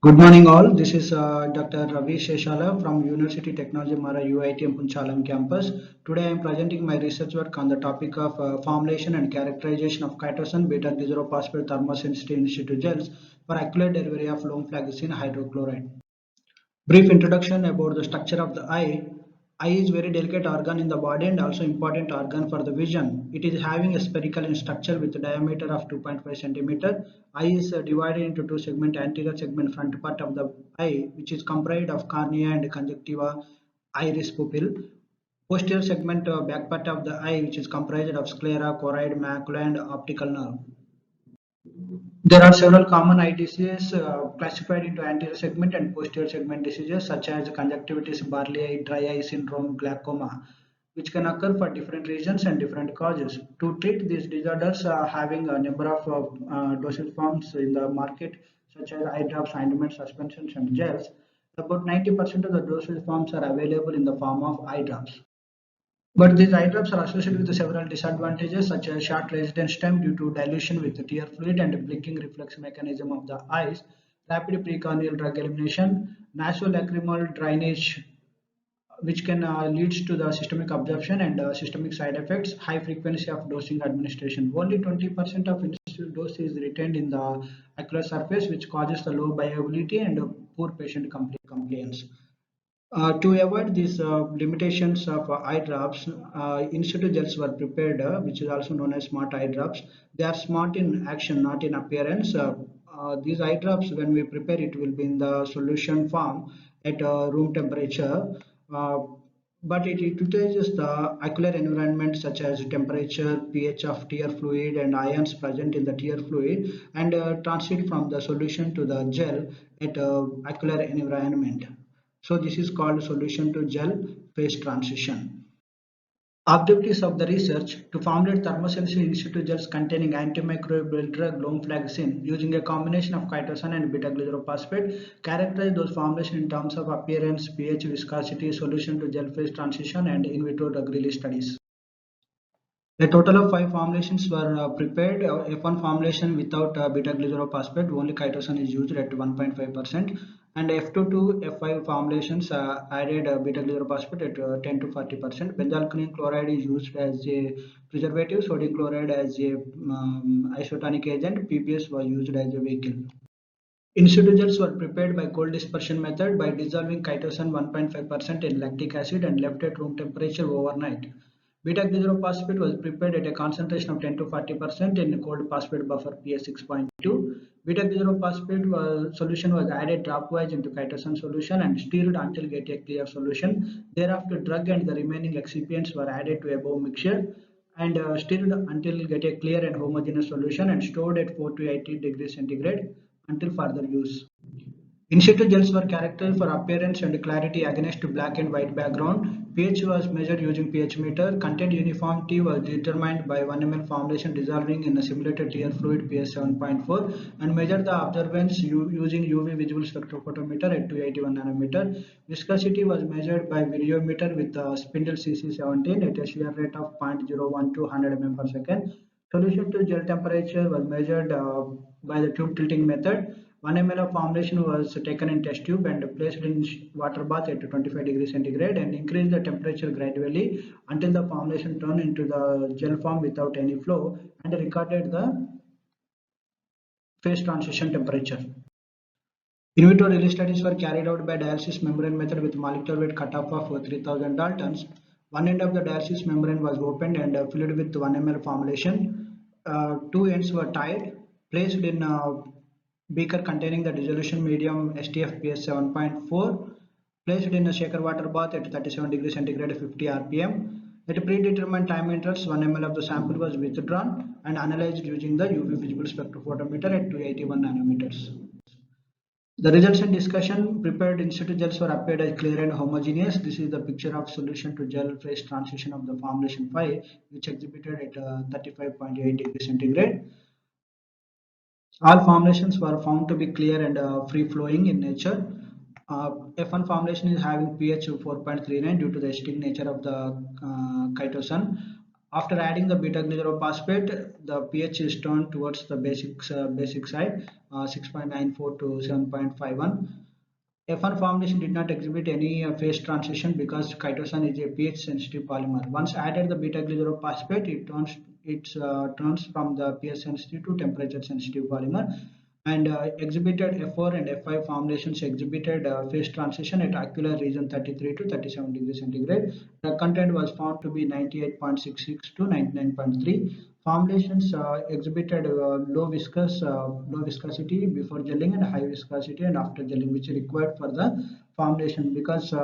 Good morning, all. This is Dr. Ravi Sheshala from University Technology Mara UITM Punchalam campus. Today I am presenting my research work on the topic of formulation and characterization of chitosan beta-glycerophosphate thermosensitive in situ gels for accurate delivery of lomflagicine hydrochloride. Brief introduction about the structure of the eye. Eye is very delicate organ in the body and also important organ for the vision. It is having a spherical in structure with a diameter of 2.5 centimeter. Eye is divided into two segments: anterior segment front part of the eye, which is comprised of cornea and conjunctiva, iris pupil. Posterior segment back part of the eye, which is comprised of sclera, choroid, macula and optical nerve. There are several common eye diseases classified into anterior segment and posterior segment diseases such as conjunctivitis, barley eye, dry eye syndrome, glaucoma, which can occur for different reasons and different causes. To treat these disorders, having a number of dosage forms in the market such as eye drops, ointments, suspensions and gels. About 90% of the dosage forms are available in the form of eye drops. But these eye drops are associated with several disadvantages such as short residence time due to dilution with tear fluid and blinking reflex mechanism of the eyes, rapid precorneal drug elimination, nasolacrimal drainage which can leads to the systemic absorption and systemic side effects, high frequency of dosing administration. Only 20% of initial dose is retained in the ocular surface which causes the low viability and poor patient compliance. To avoid these limitations of eye drops, in situ gels were prepared, which is also known as smart eye drops. They are smart in action, not in appearance. These eye drops, when we prepare it, will be in the solution form at room temperature. Uh, but it utilizes the ocular environment such as temperature, pH of tear fluid, and ions present in the tear fluid, and transit from the solution to the gel at ocular environment. So this is called solution to gel phase transition. Objectives of the research: to formulate thermosensitive in situ gels containing antimicrobial drug lomflagicine using a combination of chitosan and beta-glycerophosphate, characterize those formulations in terms of appearance, pH, viscosity, solution to gel phase transition, and in vitro drug release studies. A total of 5 formulations were prepared. F1 formulation without beta-glycerophosphate, only chitosan is used at 1.5%, and F2 to F5 formulations added beta-glycerophosphate at 10 to 40%. Benzalkonium chloride is used as a preservative, sodium chloride as a isotonic agent, PBS was used as a vehicle. In situ gels were prepared by cold dispersion method by dissolving chitosan 1.5% in lactic acid and left at room temperature overnight. Beta-glycerophosphate was prepared at a concentration of 10 to 40% in cold phosphate buffer pH 6.2. Beta-glycerophosphate solution was added dropwise into chitosan solution and stirred until get a clear solution. Thereafter, drug and the remaining excipients were added to above mixture and stirred until get a clear and homogeneous solution and stored at 4 to 80 degrees centigrade until further use. In situ gels were characterized for appearance and clarity against black and white background. pH was measured using pH meter. Content uniformity was determined by 1 ml formulation dissolving in a simulated tear fluid pH 7.4 and measured the absorbance using UV visible spectrophotometer at 281 nanometer. Viscosity was measured by variometer with spindle CC17 at a shear rate of 0.01 to 100 mm per second. Solution to gel temperature was measured by the tube tilting method. 1 ml of formulation was taken in test tube and placed in water bath at 25 degrees centigrade and increased the temperature gradually until the formulation turned into the gel form without any flow and recorded the phase transition temperature. In vitro release studies were carried out by dialysis membrane method with molecular weight cutoff of 3000 Daltons. One end of the dialysis membrane was opened and filled with 1 ml formulation. Two ends were tied, placed in a beaker containing the dissolution medium STF pH 7.4, placed in a shaker water bath at 37 degrees centigrade 50 rpm. At predetermined time intervals, 1 ml of the sample was withdrawn and analyzed using the UV visible spectrophotometer at 281 nanometers. The results and discussion: prepared in situ gels were appeared as clear and homogeneous. This is the picture of solution to gel phase transition of the formulation 5, which exhibited at 35.8 degrees centigrade. All formulations were found to be clear and free flowing in nature. F1 formulation is having pH 4.39 due to the acidic nature of the chitosan. After adding the beta-glucurophosphate, the pH is turned towards the basic side, 6.94 to 7.51. F1 formulation did not exhibit any phase transition because chitosan is a pH-sensitive polymer. Once added the beta-glucurophosphate, it turns from the pH-sensitive to temperature-sensitive polymer, and exhibited F4 and F5 formulations exhibited phase transition at ocular region 33 to 37 degrees centigrade. The content was found to be 98.66 to 99.3. Formulations exhibited low viscosity before gelling and high viscosity and after gelling, which is required for the formulation, because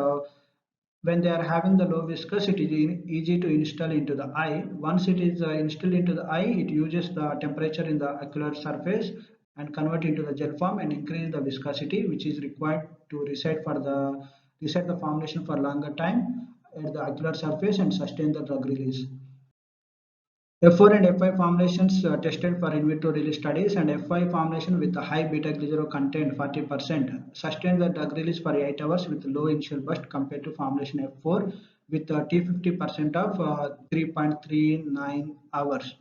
when they are having the low viscous, it is easy to install into the eye. Once it is installed into the eye, it uses the temperature in the ocular surface and convert into the gel form and increase the viscosity, which is required to reset the formulation for longer time at the ocular surface and sustain the drug release. F4 and F5 formulations tested for in vitro release studies, and F5 formulation with a high beta-glucuro content 40% sustained the drug release for 8 hours with low initial burst compared to formulation F4 with T50% of 3.39 hours.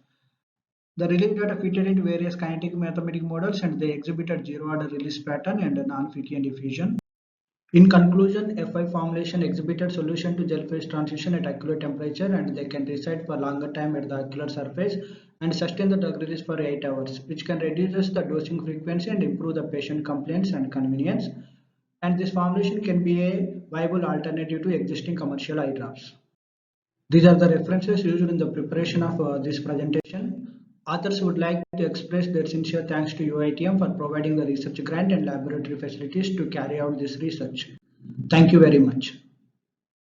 The release data fitted into various kinetic mathematic models, and they exhibited zero-order release pattern and non-frequent diffusion. In conclusion, F5 formulation exhibited solution to gel phase transition at ocular temperature, and they can reside for longer time at the ocular surface and sustain the drug release for 8 hours, which can reduce the dosing frequency and improve the patient compliance and convenience. And this formulation can be a viable alternative to existing commercial eye drops. These are the references used in the preparation of this presentation. Authors would like to express their sincere thanks to UITM for providing the research grant and laboratory facilities to carry out this research. Thank you very much.